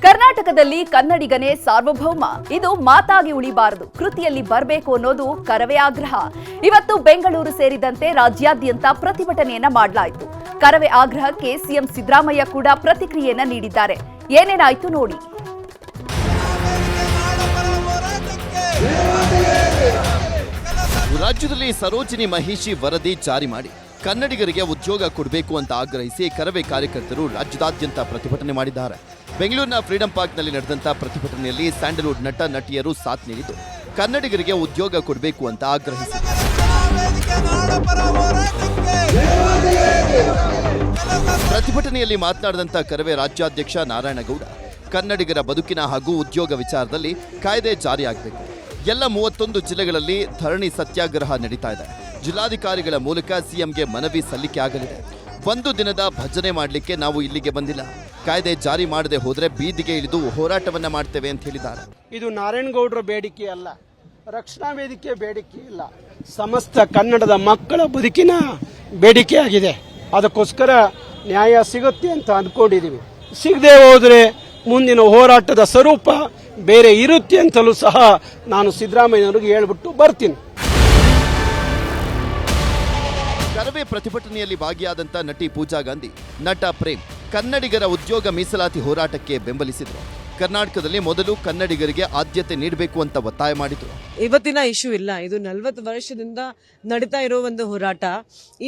ಕರ್ನಾಟಕದಲ್ಲಿ ಕನ್ನಡಿಗನೇ ಸಾರ್ವಭೌಮ, ಇದು ಮಾತಾಗಿ ಉಳಿಬಾರದು, ಕೃತಿಯಲ್ಲಿ ಬರಬೇಕು ಅನ್ನೋದು ಕರವೇ ಆಗ್ರಹ. ಇವತ್ತು ಬೆಂಗಳೂರು ಸೇರಿದಂತೆ ರಾಜ್ಯಾದ್ಯಂತ ಪ್ರತಿಭಟನೆಯನ್ನ ಮಾಡಲಾಯಿತು. ಕರವೇ ಆಗ್ರಹಕ್ಕೆ ಸಿಎಂ ಸಿದ್ದರಾಮಯ್ಯ ಕೂಡ ಪ್ರತಿಕ್ರಿಯೆಯನ್ನ ನೀಡಿದ್ದಾರೆ. ಏನೇನಾಯ್ತು ನೋಡಿ. ರಾಜ್ಯದಲ್ಲಿ ಸರೋಜಿನಿ ಮಹಿಷಿ ವರದಿ ಜಾರಿ ಮಾಡಿ ಕನ್ನಡಿಗರಿಗೆ ಉದ್ಯೋಗ ಕೊಡಬೇಕು ಅಂತ ಆಗ್ರಹಿಸಿ ಕರವೇ ಕಾರ್ಯಕರ್ತರು ರಾಜ್ಯದಾದ್ಯಂತ ಪ್ರತಿಭಟನೆ ಮಾಡಿದ್ದಾರೆ. ಬೆಂಗಳೂರಿನ ಫ್ರೀಡಂ ಪಾರ್ಕ್ನಲ್ಲಿ ನಡೆದಂತ ಪ್ರತಿಭಟನೆಯಲ್ಲಿ ಸ್ಯಾಂಡಲ್ವುಡ್ ನಟ ನಟಿಯರು ಸಾಥ್ ನೀಡಿದ್ದು ಕನ್ನಡಿಗರಿಗೆ ಉದ್ಯೋಗ ಕೊಡಬೇಕು ಅಂತ ಆಗ್ರಹಿಸಿದರು. ಪ್ರತಿಭಟನೆಯಲ್ಲಿ ಮಾತನಾಡಿದಂತ ಕರವೇ ರಾಜ್ಯಾಧ್ಯಕ್ಷ ನಾರಾಯಣಗೌಡ, ಕನ್ನಡಿಗರ ಬದುಕಿನ ಹಾಗೂ ಉದ್ಯೋಗ ವಿಚಾರದಲ್ಲಿ ಕಾಯ್ದೆ ಜಾರಿಯಾಗಬೇಕು. ಎಲ್ಲ 31 ಜಿಲ್ಲೆಗಳಲ್ಲಿ ಧರಣಿ ಸತ್ಯಾಗ್ರಹ ನಡೀತಾ ಇದೆ. ಜಿಲ್ಲಾಧಿಕಾರಿಗಳ ಮೂಲಕ ಸಿಎಂಗೆ ಮನವಿ ಸಲ್ಲಿಕೆ ಆಗಲಿದೆ. ಒಂದು ದಿನದ ಭಜನೆ ಮಾಡಲಿಕ್ಕೆ ನಾವು ಇಲ್ಲಿಗೆ ಬಂದಿಲ್ಲ. ಕಾಯ್ದೆ ಜಾರಿ ಮಾಡದೆ ಹೋದರೆ ಬೀದಿಗೆ ಇಳಿದು ಹೋರಾಟವನ್ನ ಮಾಡ್ತೇವೆ ಅಂತ ಹೇಳಿದ್ದಾರೆ. ಇದು ನಾರಾಯಣಗೌಡರ ಬೇಡಿಕೆ ಅಲ್ಲ, ರಕ್ಷಣಾ ವೇದಿಕೆ ಬೇಡಿಕೆ ಇಲ್ಲ, ಸಮಸ್ತ ಕನ್ನಡದ ಮಕ್ಕಳ ಬದುಕಿನ ಬೇಡಿಕೆ ಆಗಿದೆ. ಅದಕ್ಕೋಸ್ಕರ ನ್ಯಾಯ ಸಿಗುತ್ತೆ ಅಂತ ಅಂದ್ಕೊಂಡಿದ್ದೀವಿ. ಸಿಗದೆ ಹೋದರೆ ಮುಂದಿನ ಹೋರಾಟದ ಸ್ವರೂಪ ಬೇರೆ ಇರುತ್ತೆ ಅಂತಲೂ ಸಹ ನಾನು ಸಿದ್ದರಾಮಯ್ಯನವರಿಗೆ ಹೇಳ್ಬಿಟ್ಟು ಬರ್ತೀನಿ. ಕರವೇ ಪ್ರತಿಭಟನೆಯಲ್ಲಿ ಭಾಗಿಯಾದಂತ ನಟಿ ಪೂಜಾ ಗಾಂಧಿ, ನಟ ಪ್ರೇಮ್ ಕನ್ನಡಿಗರ ಉದ್ಯೋಗ ಮೀಸಲಾತಿ ಹೋರಾಟಕ್ಕೆ ಬೆಂಬಲಿಸಿದರು. ಕರ್ನಾಟಕದಲ್ಲಿ ಮೊದಲು ಕನ್ನಡಿಗರಿಗೆ ಆದ್ಯತೆ ನೀಡಬೇಕು ಅಂತ ಒತ್ತಾಯ ಮಾಡಿದರು. ಇವತ್ತಿನ ಇಶ್ಯೂ ಇಲ್ಲ, ಇದು 40 ವರ್ಷದಿಂದ ನಡೀತಾ ಇರೋ ಒಂದು ಹೋರಾಟ.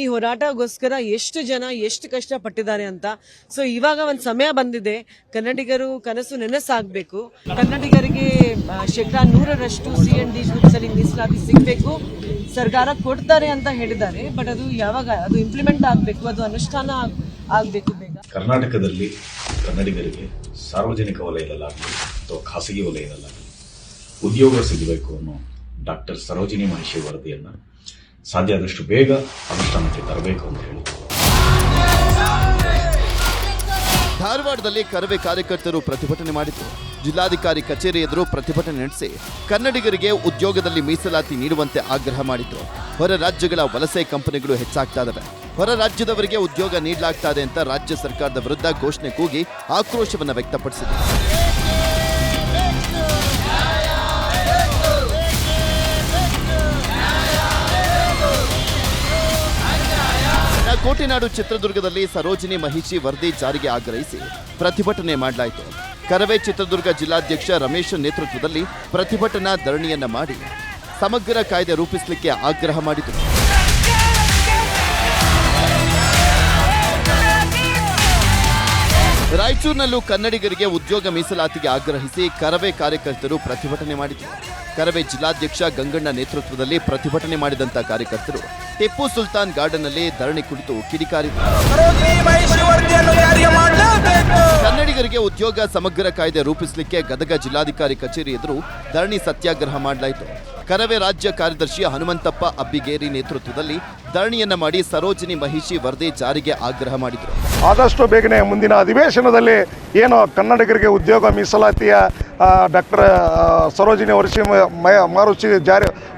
ಈ ಹೋರಾಟಗೋಸ್ಕರ ಎಷ್ಟು ಜನ ಎಷ್ಟು ಕಷ್ಟಪಟ್ಟಿದ್ದಾರೆ ಅಂತ. ಸೊ ಇವಾಗ ಒಂದು ಸಮಯ ಬಂದಿದೆ, ಕನ್ನಡಿಗರು ಕನಸು ನೆನಸಾಗಬೇಕು. ಕನ್ನಡಿಗರಿಗೆ 100% CND ಗ್ರೂಪ್ಸ್ ಅಲ್ಲಿ ಮೀಸಲಾತಿ ಸಿಗಬೇಕು. ಸರ್ಕಾರ ಕೊಡ್ತಾರೆ ಅಂತ ಹೇಳಿದ್ದಾರೆ, ಬಟ್ ಅದು ಯಾವಾಗ ಅದು ಇಂಪ್ಲಿಮೆಂಟ್ ಆಗಬೇಕು, ಅದು ಅನುಷ್ಠಾನ ಆಗಬೇಕು ಬೇಗ. ಕರ್ನಾಟಕದಲ್ಲಿ ಕನ್ನಡಿಗರಿಗೆ ಸಾರ್ವಜನಿಕ ವಲಯದಲ್ಲಾಗಲಿ ಅಥವಾ ಖಾಸಗಿ ವಲಯದಲ್ಲಾಗಲಿ ಉದ್ಯೋಗ ಸಿಗಬೇಕು ಅನ್ನೋ ಡಾಕ್ಟರ್ ಸರೋಜಿನಿ ಮಹಿಷಿ ವರದಿಯನ್ನು ಸಾಧ್ಯ ಆದಷ್ಟು ಬೇಗ ಅನುಷ್ಠಾನಕ್ಕೆ ತರಬೇಕು ಅಂತ ಹೇಳಿದರು. ಧಾರವಾಡದಲ್ಲಿ ಕರವೇ ಕಾರ್ಯಕರ್ತರು ಪ್ರತಿಭಟನೆ ಮಾಡಿದರು. ಜಿಲ್ಲಾಧಿಕಾರಿ ಕಚೇರಿ ಎದುರು ಪ್ರತಿಭಟನೆ ನಡೆಸಿ ಕನ್ನಡಿಗರಿಗೆ ಉದ್ಯೋಗದಲ್ಲಿ ಮೀಸಲಾತಿ ನೀಡುವಂತೆ ಆಗ್ರಹ ಮಾಡಿದ್ರು. ಹೊರ ರಾಜ್ಯಗಳ ವಲಸೆ ಕಂಪನಿಗಳು ಹೆಚ್ಚಾಗ್ತಾ ಇದ್ದಾವೆ, ಹೊರ ರಾಜ್ಯದವರಿಗೆ ಉದ್ಯೋಗ ನೀಡಲಾಗ್ತಾ ಇದೆ ಅಂತ ರಾಜ್ಯ ಸರ್ಕಾರದ ವಿರುದ್ಧ ಘೋಷಣೆ ಕೂಗಿ ಆಕ್ರೋಶವನ್ನು ವ್ಯಕ್ತಪಡಿಸಿದರು. ಕೋಟೆನಾಡು ಚಿತ್ರದುರ್ಗದಲ್ಲಿ ಸರೋಜಿನಿ ಮಹಿಷಿ ವರದಿ ಜಾರಿಗೆ ಆಗ್ರಹಿಸಿ ಪ್ರತಿಭಟನೆ ಮಾಡಲಾಯಿತು. ಕರವೇ ಚಿತ್ರದುರ್ಗ ಜಿಲ್ಲಾಧ್ಯಕ್ಷ ರಮೇಶ್ ನೇತೃತ್ವದಲ್ಲಿ ಪ್ರತಿಭಟನಾ ಧರಣಿಯನ್ನ ಮಾಡಿ ಸಮಗ್ರ ಕಾಯ್ದೆ ರೂಪಿಸಲಿಕ್ಕೆ ಆಗ್ರಹ ಮಾಡಿದರು. ರಾಯಚೂರಿನಲ್ಲೂ ಕನ್ನಡಿಗರಿಗೆ ಉದ್ಯೋಗ ಮೀಸಲಾತಿಗೆ ಆಗ್ರಹಿಸಿ ಕರವೇ ಕಾರ್ಯಕರ್ತರು ಪ್ರತಿಭಟನೆ ಮಾಡಿದರು. ಕರವೇ ಜಿಲ್ಲಾಧ್ಯಕ್ಷ ಗಂಗಣ್ಣ ನೇತೃತ್ವದಲ್ಲಿ ಪ್ರತಿಭಟನೆ ಮಾಡಿದಂತ ಕಾರ್ಯಕರ್ತರು ಟಿಪ್ಪು ಸುಲ್ತಾನ್ ಗಾರ್ಡನ್ನಲ್ಲಿ ಧರಣಿ ಕುಳಿತು ಕಿಡಿಕಾರಿದರು. ಕನ್ನಡಿಗರಿಗೆ ಉದ್ಯೋಗ ಸಮಗ್ರ ಕಾಯ್ದೆ ರೂಪಿಸಲಿಕ್ಕೆ ಗದಗ ಜಿಲ್ಲಾಧಿಕಾರಿ ಕಚೇರಿ ಎದುರು ಧರಣಿ ಸತ್ಯಾಗ್ರಹ ಮಾಡಲಾಯಿತು. ಕರವೇ ರಾಜ್ಯ ಕಾರ್ಯದರ್ಶಿ ಹನುಮಂತಪ್ಪ ಅಬ್ಬಿಗೇರಿ ನೇತೃತ್ವದಲ್ಲಿ ಧರಣಿಯನ್ನ ಮಾಡಿ ಸರೋಜಿನಿ ಮಹಿಷಿ ವರದಿ ಜಾರಿಗೆ ಆಗ್ರಹ ಮಾಡಿದರು. ಆದಷ್ಟು ಬೇಗನೆ ಮುಂದಿನ ಅಧಿವೇಶನದಲ್ಲಿ ಏನು ಕನ್ನಡಿಗರಿಗೆ ಉದ್ಯೋಗ ಮೀಸಲಾತಿಯ ಡಾಕ್ಟರ್ ಸರೋಜಿನಿ ಮಹಿಷಿ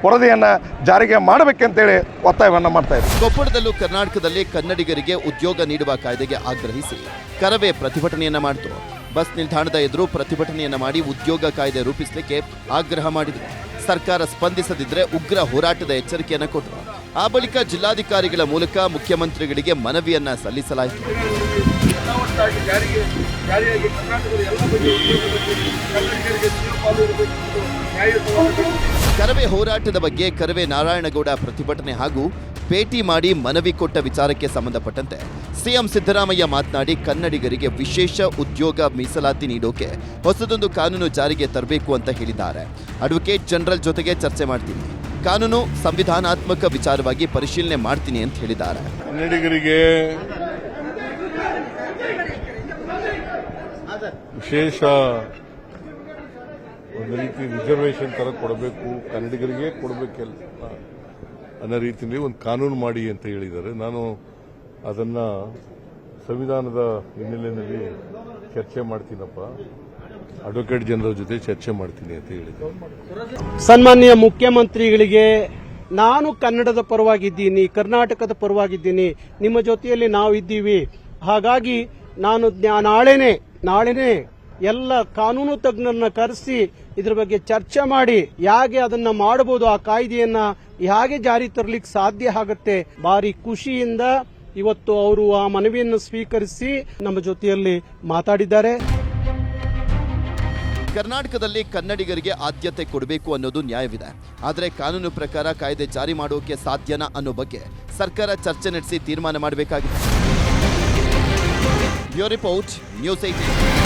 ವರದಿಯನ್ನು ಜಾರಿಗೆ ಮಾಡಬೇಕಂತೇಳಿ ಒತ್ತಾಯವನ್ನು ಮಾಡ್ತಾ ಇದ್ದಾರೆ. ಕೊಪ್ಪಳದಲ್ಲೂ ಕರ್ನಾಟಕದಲ್ಲಿ ಕನ್ನಡಿಗರಿಗೆ ಉದ್ಯೋಗ ನೀಡುವ ಕಾಯ್ದೆಗೆ ಆಗ್ರಹಿಸಿ ಕರವೇ ಪ್ರತಿಭಟನೆಯನ್ನ ಮಾಡಿತು. ಬಸ್ ನಿಲ್ದಾಣದ ಎದುರು ಪ್ರತಿಭಟನೆಯನ್ನ ಮಾಡಿ ಉದ್ಯೋಗ ಕಾಯ್ದೆ ರೂಪಿಸಲಿಕ್ಕೆ ಆಗ್ರಹ ಮಾಡಿದರು. ಸರ್ಕಾರ ಸ್ಪಂದಿಸದಿದ್ದರೆ ಉಗ್ರ ಹೋರಾಟದ ಎಚ್ಚರಿಕೆಯನ್ನು ಕೊಟ್ಟರು. ಆ ಬಳಿಕ ಜಿಲ್ಲಾಧಿಕಾರಿಗಳ ಮೂಲಕ ಮುಖ್ಯಮಂತ್ರಿಗಳಿಗೆ ಮನವಿಯನ್ನ ಸಲ್ಲಿಸಲಾಯಿತು. ಕರವೇ ಹೋರಾಟದ ಬಗ್ಗೆ ಕರವೇ ನಾರಾಯಣಗೌಡ ಪ್ರತಿಭಟನೆ ಹಾಗೂ ಭೇಟಿ ಮಾಡಿ ಮನವಿ ಕೊಟ್ಟ ವಿಚಾರಕ್ಕೆ ಸಂಬಂಧಪಟ್ಟಂತೆ ಸಿಎಂ ಸಿದ್ದರಾಮಯ್ಯ ಮಾತನಾಡಿ ಕನ್ನಡಿಗರಿಗೆ ವಿಶೇಷ ಉದ್ಯೋಗ ಮೀಸಲಾತಿ ನೀಡೋಕೆ ಹೊಸದೊಂದು ಕಾನೂನು ಜಾರಿಗೆ ತರಬೇಕು ಅಂತ ಹೇಳಿದ್ದಾರೆ. ಅಡ್ವೊಕೇಟ್ ಜನರಲ್ ಜೊತೆಗೆ ಚರ್ಚೆ ಮಾಡ್ತೀನಿ, ಕಾನೂನು ಸಂವಿಧಾನಾತ್ಮಕ ವಿಚಾರವಾಗಿ ಪರಿಶೀಲನೆ ಮಾಡ್ತೀನಿ ಅಂತ ಹೇಳಿದ್ದಾರೆ. ಕನ್ನಡಿಗರಿಗೆ ವಿಶೇಷ ಒಂದು ರೀತಿ ರಿಸರ್ವೇಷನ್ ತರ ಕೊಡಬೇಕು, ಕನ್ನಡಿಗರಿಗೆ ಕೊಡಬೇಕೆಲ್ಲ ಅನ್ನೋ ರೀತಿಯಲ್ಲಿ ಒಂದು ಕಾನೂನು ಮಾಡಿ ಅಂತ ಹೇಳಿದ್ದಾರೆ. ನಾನು ಅದನ್ನ ಸಂವಿಧಾನದ ಹಿನ್ನೆಲೆಯಲ್ಲಿ ಚರ್ಚೆ ಮಾಡ್ತೀನಪ್ಪ, ಅಡ್ವೊಕೇಟ್ ಜನರಲ್ ಜೊತೆ ಚರ್ಚೆ ಮಾಡ್ತೀನಿ ಅಂತ ಹೇಳಿದ್ದಾರೆ. ಸನ್ಮಾನ್ಯ ಮುಖ್ಯಮಂತ್ರಿಗಳಿಗೆ ನಾನು ಕನ್ನಡದ ಪರವಾಗಿದ್ದೀನಿ, ಕರ್ನಾಟಕದ ಪರವಾಗಿದ್ದೀನಿ, ನಿಮ್ಮ ಜೊತೆಯಲ್ಲಿ ನಾವು ಇದ್ದೀವಿ. ಹಾಗಾಗಿ ನಾನು ನಾಳೆನೇ ಎಲ್ಲ ಕಾನೂನು ತಜ್ಞರನ್ನ ಕರೆಸಿ ಇದ್ರ ಬಗ್ಗೆ ಚರ್ಚೆ ಮಾಡಿ ಹೇಗೆ ಅದನ್ನ ಮಾಡಬಹುದು, ಆ ಕಾಯ್ದೆಯನ್ನ ಹೇಗೆ ಜಾರಿ ತರಲಿಕ್ಕೆ ಸಾಧ್ಯ ಆಗುತ್ತೆ. ಭಾರಿ ಖುಷಿಯಿಂದ ಇವತ್ತು ಅವರು ಆ ಮನವಿಯನ್ನು ಸ್ವೀಕರಿಸಿ ನಮ್ಮ ಜೊತೆಯಲ್ಲಿ ಮಾತಾಡಿದ್ದಾರೆ. ಕರ್ನಾಟಕದಲ್ಲಿ ಕನ್ನಡಿಗರಿಗೆ ಆದ್ಯತೆ ಕೊಡಬೇಕು ಅನ್ನೋದು ನ್ಯಾಯವಿದೆ. ಆದರೆ ಕಾನೂನು ಪ್ರಕಾರ ಕಾಯ್ದೆ ಜಾರಿ ಮಾಡೋಕೆ ಸಾಧ್ಯನಾ ಅನ್ನೋ ಬಗ್ಗೆ ಸರ್ಕಾರ ಚರ್ಚೆ ನಡೆಸಿ ತೀರ್ಮಾನ ಮಾಡಬೇಕಾಗಿದೆ. Bureau report, news 18.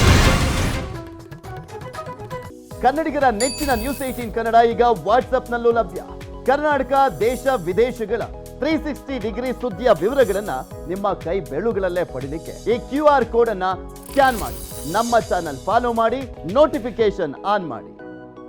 ಕನ್ನಡಿಗರ ನೆಚ್ಚಿನ ನ್ಯೂಸ್ 18 ಕನ್ನಡ ಈಗ ವಾಟ್ಸ್ಆಪ್ನಲ್ಲೂ ಲಭ್ಯ. ಕರ್ನಾಟಕ, ದೇಶ, ವಿದೇಶಗಳ 360 ಡಿಗ್ರಿ ಸುದ್ದಿಯ ವಿವರಗಳನ್ನ ನಿಮ್ಮ ಕೈ ಬೆರಳುಗಳಲ್ಲೇ ಪಡಿಲಿಕ್ಕೆ ಈ QR ಕೋಡ್ ಅನ್ನ ಸ್ಕ್ಯಾನ್ ಮಾಡಿ, ನಮ್ಮ ಚಾನಲ್ ಫಾಲೋ ಮಾಡಿ, ನೋಟಿಫಿಕೇಶನ್ ಆನ್ ಮಾಡಿ.